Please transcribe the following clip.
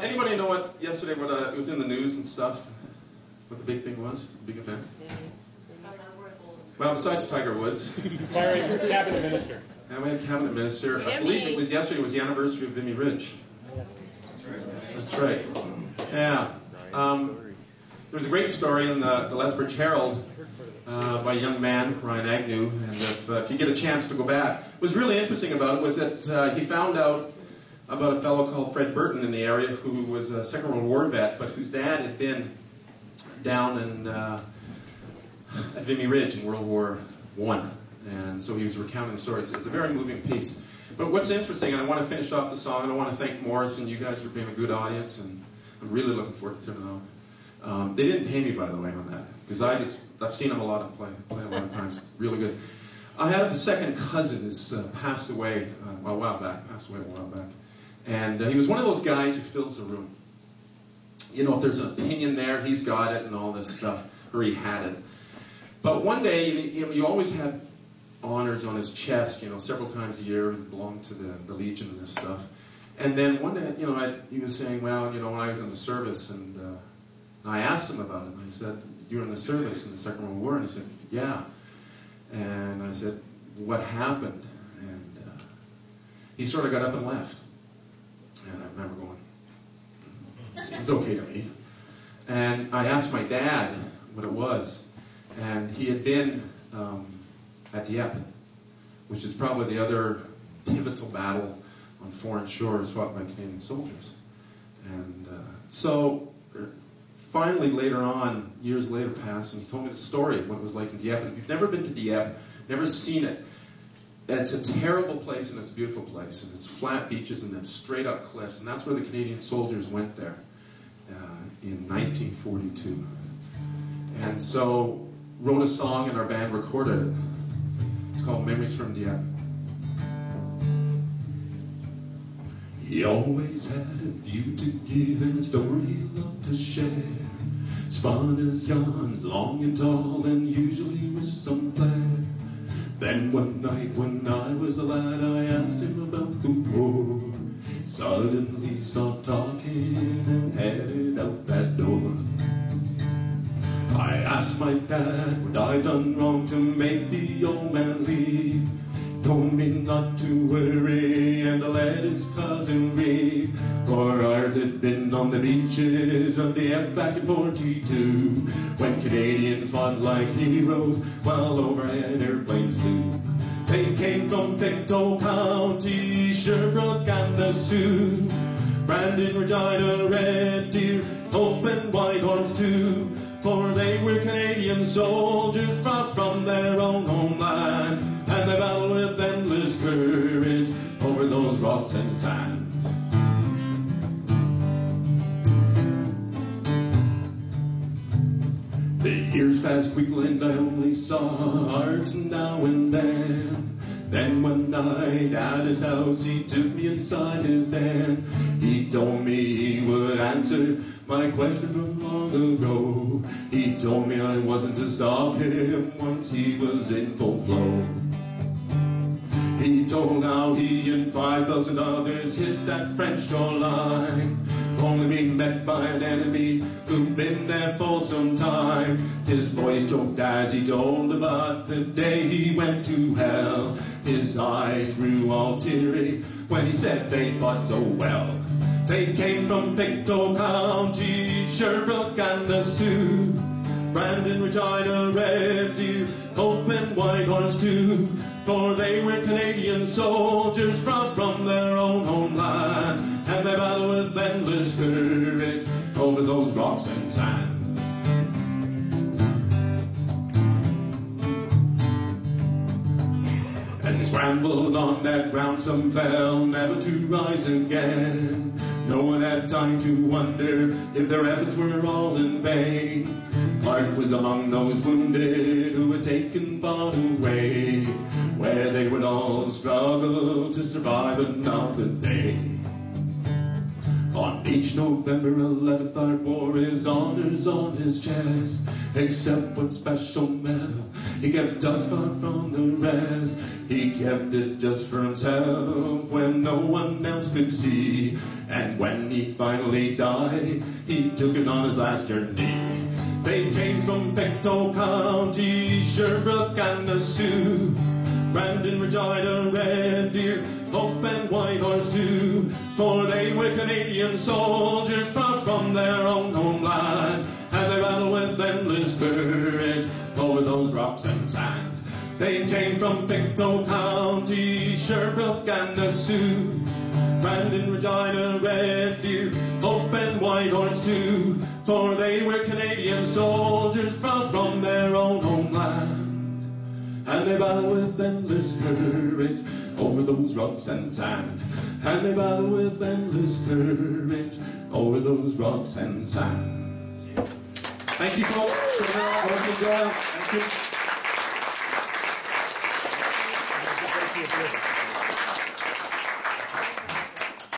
Anybody know what yesterday, it was in the news and stuff, what the big thing was, the big event? Well, besides Tiger Woods. Sorry, cabinet minister. Yeah, we had cabinet minister. I believe it was yesterday was the anniversary of Vimy Ridge. Yes. That's right. Yeah. There was a great story in the Lethbridge Herald by a young man, Ryan Agnew, and if you get a chance to go back, what was really interesting about it was that he found out about a fellow called Fred Burton in the area who was a Second World War vet, but whose dad had been down in, at Vimy Ridge in World War I. And so he was recounting the story. It's a very moving piece. But what's interesting, and I want to finish off the song, and I want to thank Morris and you guys for being a good audience, and I'm really looking forward to turning out. They didn't pay me, by the way, on that, because I've seen him a lot of play a lot of times. Really good. I had a second cousin who's passed away a while back. And he was one of those guys who fills the room. You know, if there's an opinion there, he's got it and all this stuff, or he had it. But one day, you always had honors on his chest, you know, several times a year. He belonged to the Legion and this stuff. And then one day, you know, he was saying, well, you know, when I was in the service, and I asked him about it, and I said, you were in the service in the Second World War? And he said, yeah. And I said, what happened? And he sort of got up and left. And I remember going, seems okay to me. And I asked my dad what it was, and he had been at Dieppe, which is probably the other pivotal battle on foreign shores fought by Canadian soldiers. And so finally later on, years later passed, and he told me the story of what it was like in Dieppe. And if you've never been to Dieppe, never seen it, it's a terrible place and it's a beautiful place, and it's flat beaches and then straight up cliffs, and that's where the Canadian soldiers went there in 1942. And so wrote a song and our band recorded it. It's called Memories from Dieppe. He always had a view to give and a story he loved to share. Spun his yarns long and tall and usually with some flair. Then one night when I was a lad, I asked him about the war. Suddenly stopped talking and headed out that door. I asked my dad what I'd done wrong to make the old man leave. Told me not to worry and to let his cousin grieve, for ours had been on the beaches of Dieppe back in 42, when Canadians fought like heroes while overhead airplanes flew. They came from Pictou County, Sherbrooke and the Sioux, Brandon, Regina, Red Deer, Hope and Whitehorse too, for they were Canadian soldiers far from their own homeland, and they battled with endless courage over those rocks and sands. The years passed quickly and I only saw hearts now and then. Then one night at his house he took me inside his den. He told me he would answer my question from long ago. He told me I wasn't to stop him once he was in full flow. He told how he and 5,000 others hit that French shoreline, only being met by an enemy who'd been there for some time. His voice choked as he told about the day he went to hell. His eyes grew all teary when he said they fought so well. They came from Pictou County, Sherbrooke and the Sioux, Brandon, Regina, Red Deer, Hope and Whitehorse too, for they were Canadian soldiers far from their own homeland, and they battled with endless courage over those rocks and sand. As he scrambled on that ground, some fell never to rise again. No one had time to wonder if their efforts were all in vain. Clark was among those wounded who were taken far away, where they would all struggle to survive another day. On each November 11th, our wore his honors on his chest. Except one special medal he kept tucked far from the rest. He kept it just for himself when no one else could see. And when he finally died, he took it on his last journey. They came from Pictou County, Sherbrooke and the Sioux, Brandon, Regina, Red Deer, Hope and Whitehorse too. For they were Canadian soldiers far from their own homeland, and they battled with endless courage over those rocks and sand. They came from Pictou County, Sherbrooke and the Sioux, Brandon, Regina, Red Deer, Hope and Whitehorse too. For they were Canadian soldiers far from their own homeland, and they battled with endless courage over those rocks and sand. And they battled with endless courage over those rocks and sand. Thank you, folks. Thank you.